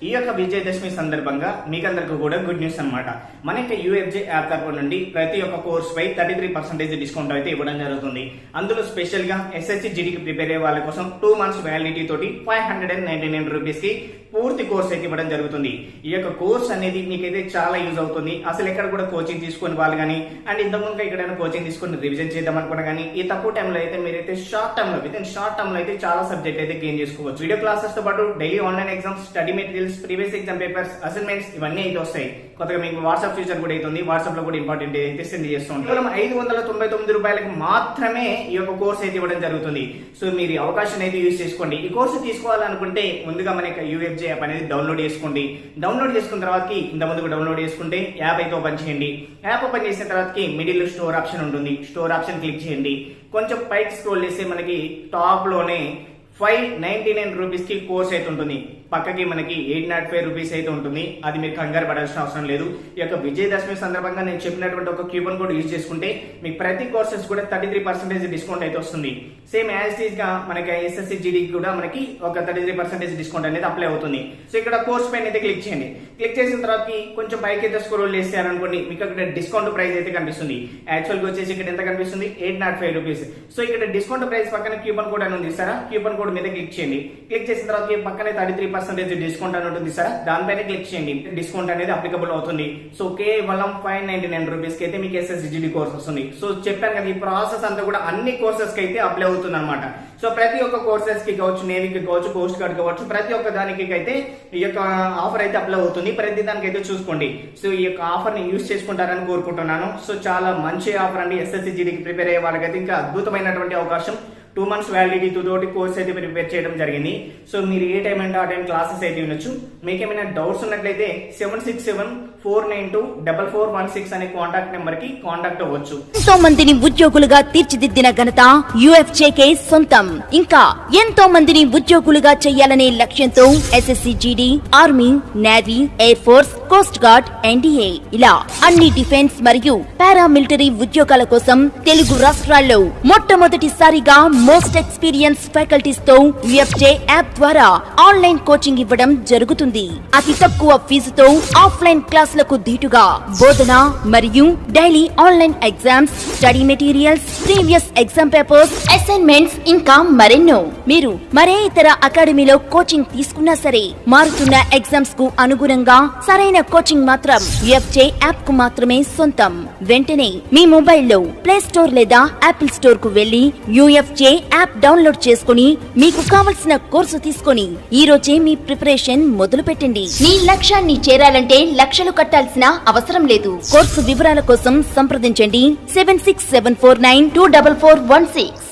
ఈ యొక్క విజయదశమి సందర్భంగా మీకందరికీ కూడా గుడ్ న్యూస్ అన్నమాట. మన యొక్క యూఎఫ్జే యాప్ తరపు నుండి ప్రతి ఒక్క కోర్స్ పై 33% డిస్కౌంట్ అయితే ఇవ్వడం జరుగుతుంది. అందులో స్పెషల్ గా SSC GD కి ప్రిపేర్ అయ్యే వాళ్ళ కోసం 2 months వ్యాలిడిటీ తోటి 599 రూపీస్ కి పూర్తి కోర్స్ అయితే ఇవ్వడం జరుగుతుంది. ఈ యొక్క కోర్స్ అనేది మీకైతే చాలా యూజ్ అవుతుంది. అసలు ఎక్కడ కూడా కోచింగ్ తీసుకుని వాళ్ళు కానీ అండ్ ఇంతకుముందు ఎక్కడైనా కోచింగ్ తీసుకుని రివిజన్ చేద్దాం అనుకున్నా కానీ ఈ తక్కువ టైంలో అయితే మీరైతే షార్ట్ టర్మ్ లో అయితే చాలా సబ్జెక్ట్ అయితే గెయిన్ చేసుకోవచ్చు. వీడియో క్లాసెస్ తో పాటు daily online exams, study materials, previous exam papers, assignments ఇవన్నీ అయితే వస్తాయి. కొత్తగా మీకు వాట్సాప్ ఫీచర్ కూడా అవుతుంది. వాట్సాప్ లో కూడా ఇంపార్టెంట్ అయితే సెండ్ చేస్తుంది. కేవలం 599 రూపాయలకి మాత్రమే ఈ యొక్క కోర్స్ అయితే ఇవ్వడం జరుగుతుంది. సో మీరు అవకాశం అయితే యూజ్ చేసుకోండి. ఈ కోర్సు తీసుకోవాలనుకుంటే ముందుగా మన యొక్క యూఎఫ్జే యాప్ అనేది డౌన్లోడ్ చేసుకోండి. డౌన్లోడ్ చేసుకున్న తర్వాత ఇంత ముందుకు డౌన్లోడ్ చేసుకుంటే యాప్ అయితే ఓపెన్ చేయండి. యాప్ ఓపెన్ చేసిన తర్వాత మిడిల్ స్టోర్ ఆప్షన్ ఉంటుంది. స్టోర్ ఆప్షన్ క్లిక్ చేయండి. కొంచెం పైకి స్క్రోల్ చేస్తే మనకి టాప్ లోనే 599 రూపీస్ కి కోర్స్ అయితే ఉంటుంది. పక్కకి మనకి 805 రూపీస్ అయితే ఉంటుంది. అది మీరు కంగారు పడాల్సిన అవసరం లేదు. ఈ యొక్క విజయదశమి సందర్భంగా నేను చెప్పినటువంటి ఒక కూపన్ కోడ్ యూజ్ చేసుకుంటే మీకు ప్రతి కోర్సెస్ కూడా 33% డిస్కౌంట్ అయితే వస్తుంది. సేమ్ యాజ్ ఈజ్ గా మనకి SSC GD కూడా మనకి ఒక 33% డిస్కౌంట్ అనేది అప్లై అవుతుంది. సో ఇక్కడ కోర్స్ పైన అయితే క్లిక్ చేయండి. క్లిక్ చేసిన తర్వాత కొంచెం పైకి అయితే స్క్రోల్ చేస్తారనుకోండి, మీకు అక్కడ డిస్కౌంట్ ప్రైస్ అయితే కనిపిస్తుంది. యాక్చువల్ గా వచ్చేసి ఇక్కడ ఎంత కనిపిస్తుంది, 805 రూపీస్. సో ఇక్కడ డిస్కౌంట్ ప్రైస్ పక్కన కూపన్ కోడ్ అని ఉంది సార్. కూపన్ కోడ్ మీద క్లిక్ చేయండి. క్లిక్ చేసిన తర్వాత పక్కనే 33% డిస్కౌంట్ అని ఉంటుంది సార్. దానిపైన క్లిక్ చేయండి. డిస్కౌంట్ అనేది అప్లికబుల్ అవుతుంది. సో కేవలం 599 రూపీస్ కి అయితే మీకు SSC GD కోర్స్ వస్తుంది. సో చెప్పాను కదా, ఈ ప్రాసెస్ అంతా కూడా అన్ని కోర్సెస్ కి అయితే అప్లై అవుతుంది అనమాట. సో ప్రతి ఒక్క కోర్సెస్ కి కావచ్చు, నేవీకి కావచ్చు, కోస్ట్ గార్డ్ కావచ్చు, ప్రతి ఒక్క దానికి అయితే ఈ యొక్క ఆఫర్ అయితే అప్లై అవుతుంది. ప్రతి దానికి అయితే చూసుకోండి. సో ఈ యొక్క ఆఫర్ ని యూజ్ చేసుకుంటారని కోరుకుంటున్నాను. సో చాలా మంచి ఆఫర్ అండి. SSC GD కి ప్రిపేర్ అయ్యే వాళ్ళకైతే ఇంకా అద్భుతమైనటువంటి అవకాశం. 2 months వ్యాలిడిటీ తోటి కోర్స్ అయితే ప్రిపేర్ చేయడం జరిగింది. సో మీరు ఏ టైం అంటే ఆ టైం క్లాసెస్ అయితే వినొచ్చు. మీకు ఏమైనా డౌట్స్ ఉన్నట్లయితే 7674924416 అనే కాంటాక్ట్ నెంబర్ కి కాంటాక్ట్ అవ్వచ్చు. ఎంతో మందిని ఉద్యోగులుగా తీర్చిదిద్దిన ఘనత UFJK సొంతం. ఇంకా ఎంతో మందిని ఉద్యోగులుగా చేయాలనే లక్ష్యంతో SSC GD, army, navy, air force, coast guard, NDA ఇలా అన్ని డిఫెన్స్ మరియు పారామిలిటరీ ఉద్యోగాల కోసం తెలుగు రాష్ట్రాల్లో మొట్టమొదటిసారిగా మోస్ట్ ఎక్స్పీరియన్స్ ఫ్యాకల్టీస్ తో UFJ యాప్ ద్వారా ఆన్లైన్ కోచింగ్ ఇవ్వడం జరుగుతుంది. అతి తక్కువ ఫీజుతో ఆఫ్లైన్ క్లాసులకు ధీటుగా బోధన మరియు daily online exams, study materials, previous exam papers, assignments ఇంకా మరెన్నో. మీరు మరే ఇతర అకాడమీలో కోచింగ్ తీసుకున్నా సరే మారుతున్న ఎగ్జామ్స్ కు అనుగుణంగా సరైన కోచింగ్ మాత్రం UFJ యాప్ కు మాత్రమే సొంతం. వెంటనే మీ మొబైల్లో ప్లే స్టోర్ లేదా యాపిల్ స్టోర్ కు వెళ్లి UFJ యాప్ డౌన్లోడ్ చేసుకుని మీకు కావలసిన కోర్సు తీసుకొని ఈ రోజే మీ ప్రిపరేషన్ మొదలు పెట్టండి. మీ లక్ష్యాన్ని చేరాలంటే లక్షలు కట్టాల్సిన అవసరం లేదు. కోర్సు వివరాల కోసం సంప్రదించండి 7674924416.